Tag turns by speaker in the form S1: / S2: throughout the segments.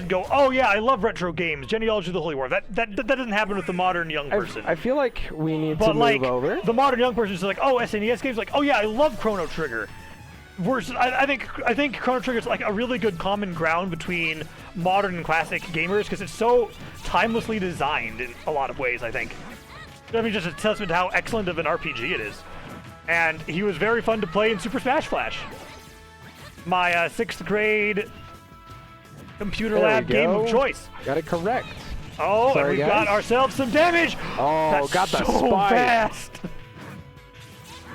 S1: and go, oh yeah, I love retro games, genealogy of the Holy War. That doesn't happen with the modern young person.
S2: I feel like we need to move over.
S1: The modern young person is like, oh, SNES games, like, oh yeah, I love Chrono Trigger. Versus, I think Chrono Trigger is like a really good common ground between modern and classic gamers because it's so timelessly designed in a lot of ways. I think. I mean, just a testament to how excellent of an RPG it is. And he was very fun to play in Super Smash Flash. My 6th grade computer lab game of choice.
S2: Got it correct.
S1: Oh, sorry, and we got ourselves some damage.
S2: Oh,
S1: that's
S2: got the
S1: so
S2: spike.
S1: Fast.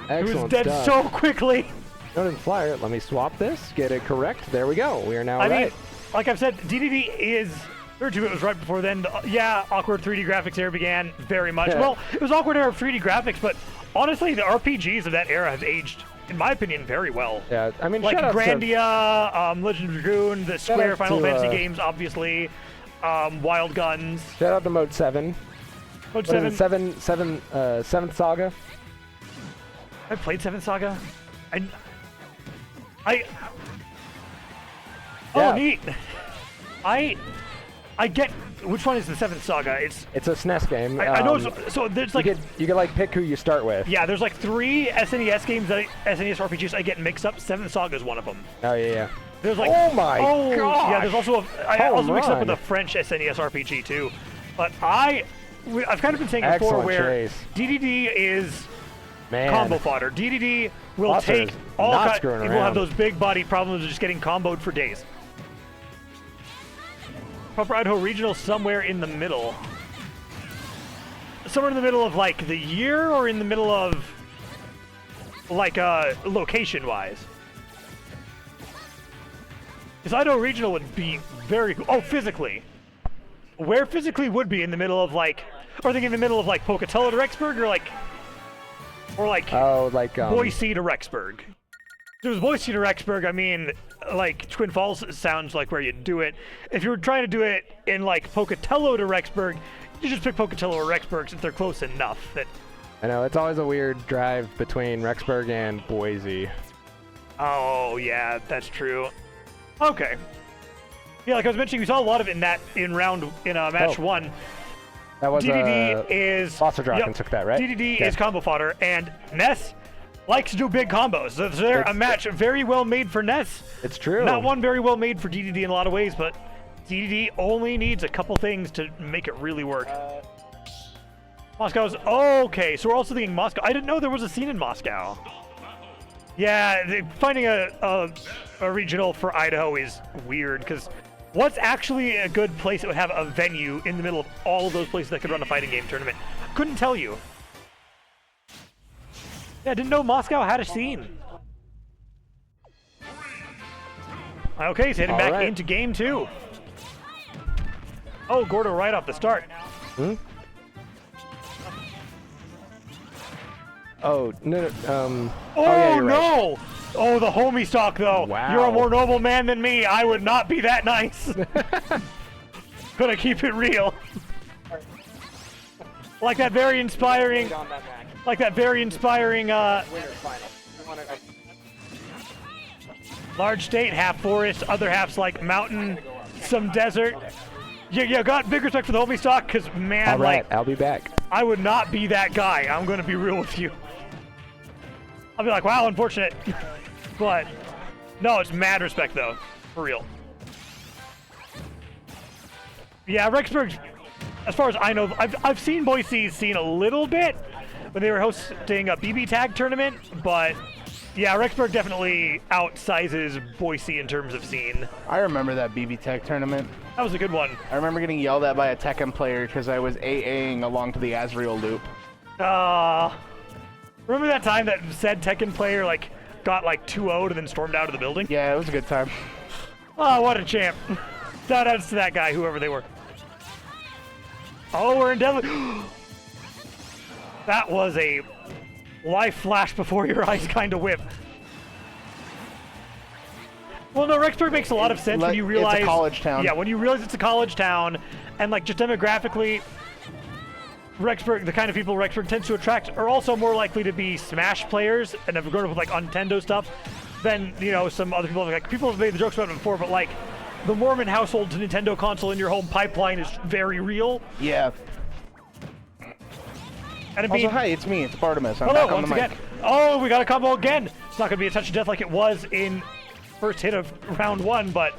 S2: Excellent
S1: He was dead
S2: stuff.
S1: so quickly.
S2: SnowedInFlyer, let me swap this, get it correct. There we go. We are now right.
S1: I mean, like I've said, Dedede is. It was right before then. Yeah, awkward 3D graphics era began very much. Well, it was awkward era of 3D graphics, but honestly, the RPGs of that era have aged, in my opinion, very well.
S2: Yeah, I mean,
S1: like Grandia, Legend of Dragoon, the Square Final Fantasy games, obviously, Wild Guns.
S2: Shout out to Mode 7.
S1: Mode 7.
S2: 7th Saga.
S1: I played 7th Saga. Oh, neat. I get which one is the 7th Saga. It's
S2: a SNES game.
S1: I know. So there's like
S2: you get like pick who you start with.
S1: Yeah, there's like 3 SNES games SNES RPGs I get mixed up. 7th Saga is one of them.
S2: Oh yeah.
S1: There's like
S2: oh my god.
S1: Yeah, there's also I also mixed up with a French SNES RPG too. But I've kind of been saying before where Dedede is combo fodder. Dedede will take all kinds. He will have those big body problems of just getting comboed for days. Proper Idaho Regional somewhere in the middle. Somewhere in the middle of like the year or in the middle of like location-wise. Because Idaho Regional would be very cool. Oh, physically. Where physically would be in the middle of like, or think in the middle of like Pocatello to Rexburg or like Boise to Rexburg. If it was Boise to Rexburg, I mean, like, Twin Falls sounds like where you'd do it. If you were trying to do it in, like, Pocatello to Rexburg, you just pick Pocatello or Rexburg since they're close enough that...
S2: I know, it's always a weird drive between Rexburg and Boise.
S1: Oh, yeah, that's true. Okay. Yeah, like I was mentioning, we saw a lot of it in match 1.
S2: That was,
S1: Dedede is...
S2: VasserDrachen took that, right?
S1: Dedede is combo fodder, and Ness likes to do big combos. So they're a match very well made for Ness.
S2: It's true.
S1: Not one very well made for Dedede in a lot of ways, but Dedede only needs a couple things to make it really work. Moscow's okay, so we're also thinking Moscow. I didn't know there was a scene in Moscow. Yeah, finding a regional for Idaho is weird because what's actually a good place that would have a venue in the middle of all of those places that could run a fighting game tournament? Couldn't tell you. Yeah, didn't know Moscow had a scene. Okay, he's heading back into game 2. Oh, Gordo right off the start.
S2: Oh, no,
S1: oh,
S2: yeah, you're
S1: no!
S2: Right.
S1: Oh, the homie stock, though.
S2: Wow.
S1: You're a more noble man than me. I would not be that nice. Gonna keep it real. Like that very inspiring... Like that very inspiring, large state, half forest, other half's like mountain, some desert. Yeah, got big respect for the homie stock, because, man,
S2: all right, I'll be back.
S1: I would not be that guy. I'm going to be real with you. I'll be like, wow, unfortunate. But, no, it's mad respect, though. For real. Yeah, Rexburg, as far as I know, I've seen Boise's scene a little bit when they were hosting a BB tag tournament, but yeah, Rexburg definitely outsizes Boise in terms of scene.
S3: I remember that BB tag tournament.
S1: That was a good one.
S3: I remember getting yelled at by a Tekken player because I was AAing along to the Azrael loop.
S1: Remember that time that said Tekken player like got like 2-0'd and then stormed out of the building?
S3: Yeah, it was a good time.
S1: Oh, what a champ. Shout outs to that guy, whoever they were. Oh, we're in Devil. That was a life flash before your eyes kind of whip. Well, no, Rexburg makes a lot of sense when you realize...
S3: It's a college town.
S1: Yeah, when you realize it's a college town, and like just demographically, Rexburg, the kind of people Rexburg tends to attract are also more likely to be Smash players and have grown up with like Nintendo stuff than, you know, some other people. Like people have made the jokes about it before, but like the Mormon household to Nintendo console in your home pipeline is very real.
S3: Yeah.
S1: And I mean,
S3: Also, hi, it's me. It's Bartimus. I'm
S1: hello,
S3: back on the
S1: once
S3: mic.
S1: again. Oh, we got a combo again. It's not going to be a touch of death like it was in first hit of round 1, but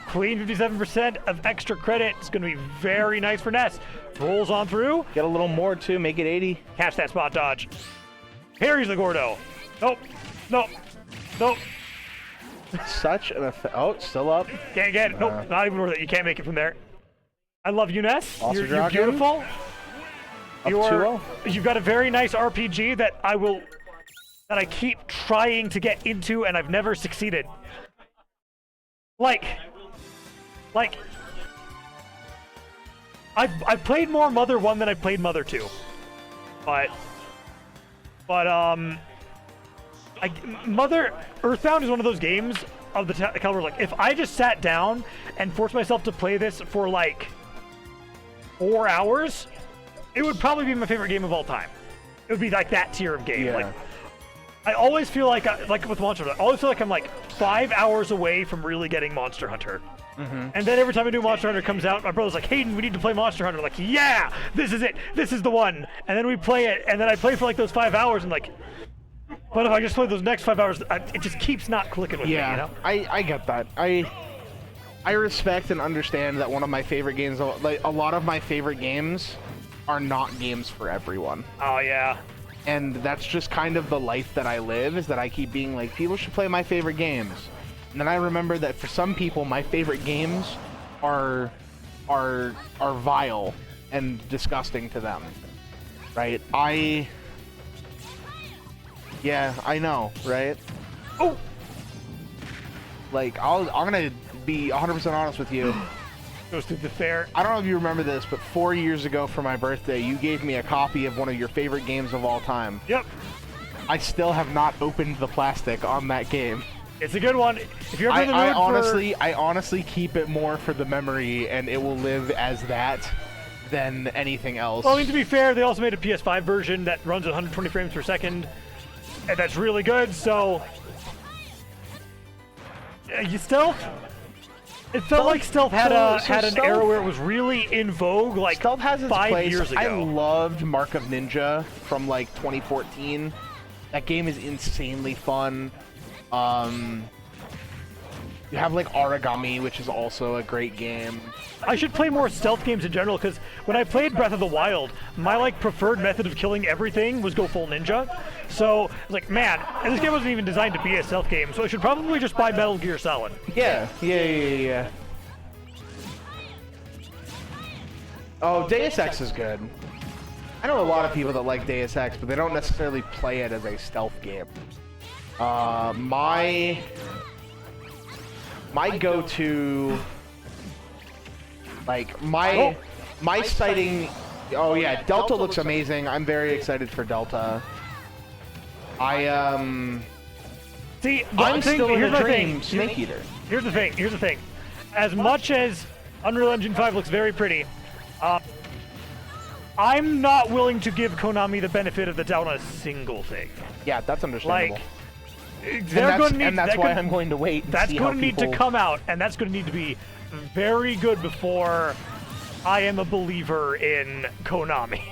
S1: clean 57% of extra credit. It's going to be very nice for Ness. Rolls on through.
S3: Get a little more, too. Make it 80.
S1: Catch that spot dodge. Parries the Gordo. Nope. Nope. Nope.
S3: Such an effect. Oh, still up.
S1: Can't get it. Nope. Not even worth it. You can't make it from there. I love you, Ness. You're
S3: VasserDrachen.
S1: beautiful.
S3: Up 2-0.
S1: You've got a very nice RPG that I keep trying to get into, and I've never succeeded. Like, I've played more Mother 1 than I played Mother 2, but Mother Earthbound is one of those games of the caliber, like, if I just sat down and forced myself to play this for like 4 hours, it would probably be my favorite game of all time. It would be like that tier of game.
S3: Yeah.
S1: Like, I always feel like with Monster Hunter, I always feel like I'm like 5 hours away from really getting Monster Hunter. And then every time a new Monster Hunter comes out, my brother's like, Hayden, we need to play Monster Hunter. I'm like, yeah, this is it. This is the one. And then we play it, and then I play for like those 5 hours, and like, but if I just play those next 5 hours, it just keeps not clicking with me, you know?
S3: I get that. I respect and understand that one of my favorite games, like a lot of my favorite games, are not games for everyone.
S1: Oh, yeah.
S3: And that's just kind of the life that I live, is that I keep being like, people should play my favorite games. And then I remember that for some people, my favorite games are vile and disgusting to them, right? Yeah, I know, right?
S1: Oh!
S3: Like, I'm gonna be 100% honest with you.
S1: Goes through the fair.
S3: I don't know if you remember this, but 4 years ago for my birthday, you gave me a copy of one of your favorite games of all time.
S1: Yep.
S3: I still have not opened the plastic on that game.
S1: It's a good one. If you're ever in the mood
S3: I honestly keep it more for the memory, and it will live as that than anything else.
S1: Well, I mean, to be fair, they also made a PS5 version that runs at 120 frames per second, and that's really good, so... It felt like Stealth had an era where it was really in vogue, like
S3: Stealth has its
S1: 5
S3: place.
S1: years ago.
S3: I loved Mark of Ninja from like 2014. That game is insanely fun. You have like Origami, which is also a great game.
S1: I should play more stealth games in general, because when I played Breath of the Wild, my like preferred method of killing everything was go full ninja. So I was like, man, and this game wasn't even designed to be a stealth game, so I should probably just buy Metal Gear Solid.
S3: Yeah. Oh, Deus Ex is good. I know a lot of people that like Deus Ex, but they don't necessarily play it as a stealth game. My go-to, like my sighting. Oh yeah, Delta looks amazing. I'm very excited for Delta.
S1: See,
S3: I'm still in
S1: here's
S3: the
S1: my
S3: dream,
S1: thing.
S3: Snake Eater.
S1: Here's the thing. As much as Unreal Engine 5 looks very pretty, I'm not willing to give Konami the benefit of the doubt on a single thing.
S3: Yeah, that's understandable.
S1: Like, that's
S3: why I'm going to wait. And
S1: that's
S3: see
S1: going
S3: how
S1: to need to come out, and that's going to need to be very good before I am a believer in Konami.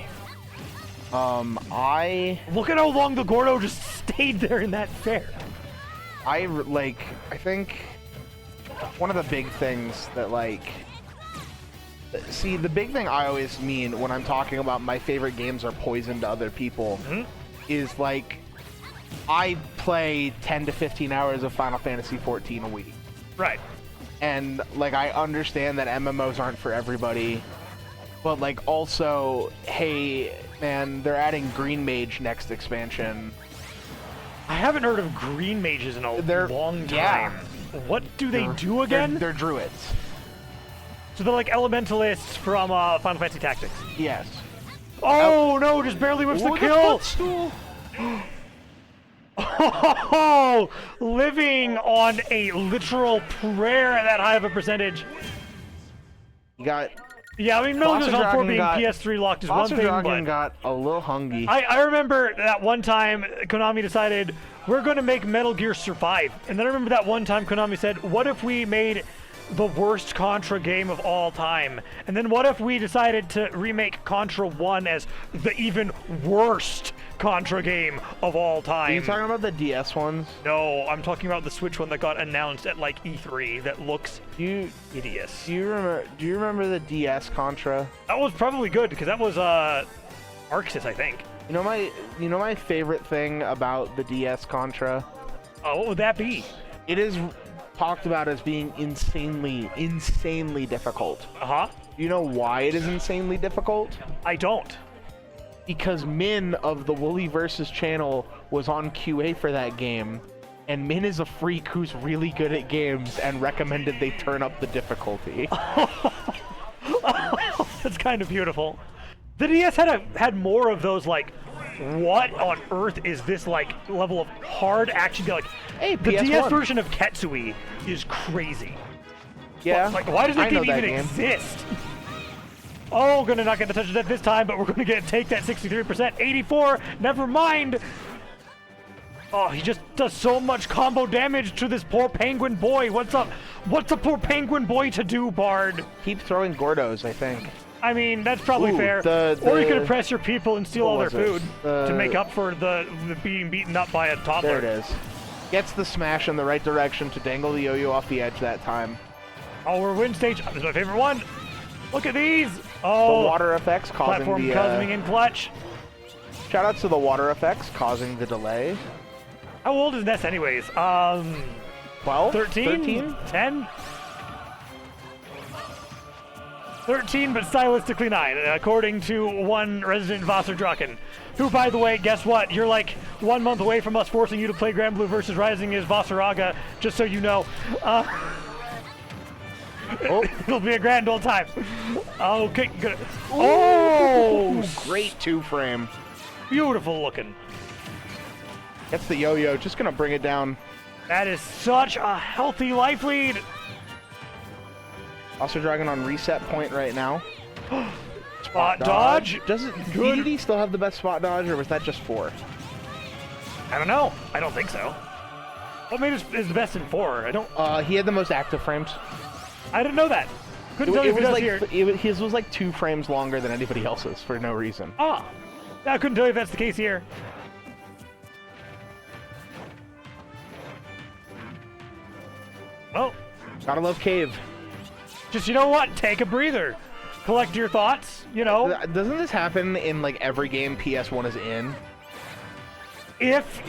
S1: Look at how long the Gordo just stayed there in that fair.
S3: I think one of the big things that see, the big thing I always mean when I'm talking about my favorite games are poison to other people is like, I play 10 to 15 hours of Final Fantasy 14 a week.
S1: Right.
S3: And like, I understand that MMOs aren't for everybody, but like also, hey man, they're adding Green Mage next expansion.
S1: I haven't heard of Green Mages in a long time.
S3: Yeah.
S1: What do they do again?
S3: They're druids.
S1: So they're like elementalists from Final Fantasy Tactics.
S3: Yes.
S1: Oh no, just barely whips the kill. Oh, living on a literal prayer at that high of a percentage.
S3: You got...
S1: Yeah, I mean, Metal Gear Solid 4 being
S3: got-
S1: PS3 locked is one thing,
S3: VasserDrachen
S1: but
S3: got a little hungry.
S1: I remember that one time Konami decided, we're going to make Metal Gear Survive. And then I remember that one time Konami said, what if we made the worst Contra game of all time? And then what if we decided to remake Contra 1 as the even worst Contra game of all time?
S3: Are you talking about the DS ones?
S1: No, I'm talking about the Switch one that got announced at like E3 that looks hideous.
S3: Do you remember the DS Contra?
S1: That was probably good because that was Arxis, I think.
S3: You know my favorite thing about the DS Contra?
S1: What would that be?
S3: It is talked about as being insanely difficult.
S1: Uh-huh.
S3: You know why it is insanely difficult?
S1: I don't.
S3: Because Min of the Wooly Versus channel was on QA for that game, and Min is a freak who's really good at games and recommended they turn up the difficulty.
S1: That's kind of beautiful. The DS had more of those like, what on earth is this like level of hard action? Like,
S3: Hey,
S1: the
S3: PS1.
S1: DS version of Ketsui is crazy.
S3: Yeah.
S1: Like, why does that
S3: I know
S1: game even
S3: game.
S1: exist? Oh, gonna not get the touch of that this time, but we're gonna take that 63%. 84, never mind. Oh, he just does so much combo damage to this poor penguin boy. What's up? What's a poor penguin boy to do, Bard?
S3: Keep throwing Gordos, I think.
S1: I mean, that's probably
S3: Ooh,
S1: fair.
S3: the-
S1: Or you could oppress your people and steal all their
S3: what was
S1: food
S3: it?
S1: to make up for the being beaten up by a toddler.
S3: There it is. Gets the smash in the right direction to dangle the yo-yo off the edge that time.
S1: Oh, we're win stage. This is my favorite one. Look at these.
S3: The
S1: Oh,
S3: water effects causing
S1: platform
S3: the...
S1: coming in clutch.
S3: Shout out to the water effects causing the delay.
S1: How old is Ness anyways?
S3: 12?
S1: 13? 10? 13, but stylistically 9, according to one resident VasserDrachen. Who, by the way, guess what? You're like 1 month away from us forcing you to play Grand Blue versus Rising as Vassaraga, just so you know. It'll be a grand old time. Okay, good. Oh,
S3: Great two-frame.
S1: beautiful looking.
S3: Gets the yo-yo, just gonna bring it down.
S1: That is such a healthy life lead.
S3: VasserDrachen on reset point right now.
S1: Spot dodge.
S3: Does it?
S1: Good.
S3: Dedede still have the best spot dodge, or was that just 4?
S1: I don't know. I don't think so. What made is the best in 4? I don't.
S3: He had the most active frames.
S1: I didn't know that. Couldn't tell you if
S3: was
S1: it does
S3: like
S1: here.
S3: his was like 2 frames longer than anybody else's for no reason.
S1: Ah, I couldn't tell you if that's the case here. Well,
S3: Gotta love Cave.
S1: just you know what? Take a breather. Collect your thoughts. You know,
S3: Doesn't this happen in like every game PS1 is in?
S1: if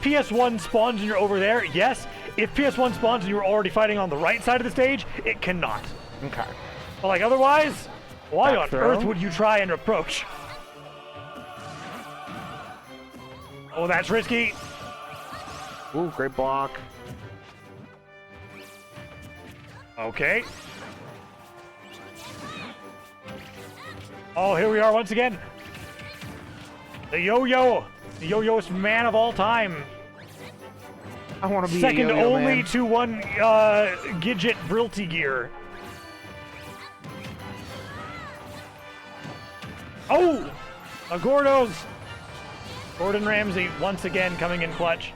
S1: PS1 spawns and you're over there, yes. If PS1 spawns and you were already fighting on the right side of the stage, it cannot.
S3: Okay.
S1: But like otherwise, why
S3: Back
S1: on
S3: throw.
S1: earth would you try and approach? Oh, that's risky.
S3: Ooh, great block.
S1: Okay. Oh, here we are once again. The yo-yo. The yo-yoest man of all time.
S3: I want to be
S1: Second
S3: a yo-yo
S1: only
S3: man.
S1: to one Gidget Brilty Gear. Oh! A Gordo's. Gordon Ramsay once again coming in clutch.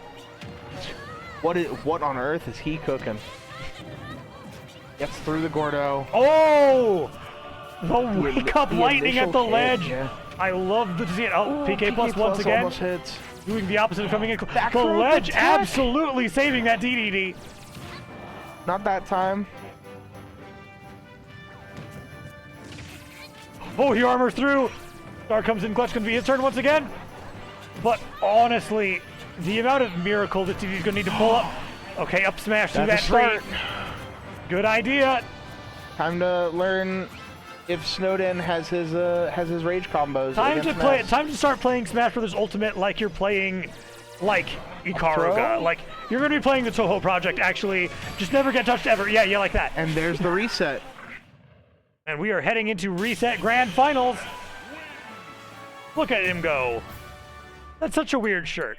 S3: What on earth is he cooking? Gets through the Gordo.
S1: Oh! The wake up
S3: the
S1: lightning at the
S3: initial
S1: ledge.
S3: hit, yeah.
S1: I love to see it. Oh,
S3: Ooh,
S1: PK plus once again.
S3: almost hits.
S1: Doing the opposite of coming in.
S3: Back
S1: The
S3: throw
S1: ledge
S3: attack.
S1: absolutely saving that DDD.
S3: Not that time.
S1: Oh, he armors through. Star comes in clutch. Going to be his turn once again. But honestly, the amount of miracle that DDD's going to need to pull up. Okay, up smash through that
S3: That's a start.
S1: tree. Good idea.
S3: Time to learn if Snowden has his rage combos.
S1: Time to
S3: against
S1: play.
S3: Ness.
S1: Time to start playing Smash Brothers Ultimate like you're playing, like Ikaruga.
S3: throw?
S1: Like you're going to be playing the Toho Project. Actually, just never get touched ever. Yeah, like that.
S3: And there's the reset.
S1: And we are heading into Reset Grand Finals. Look at him go. That's such a weird shirt.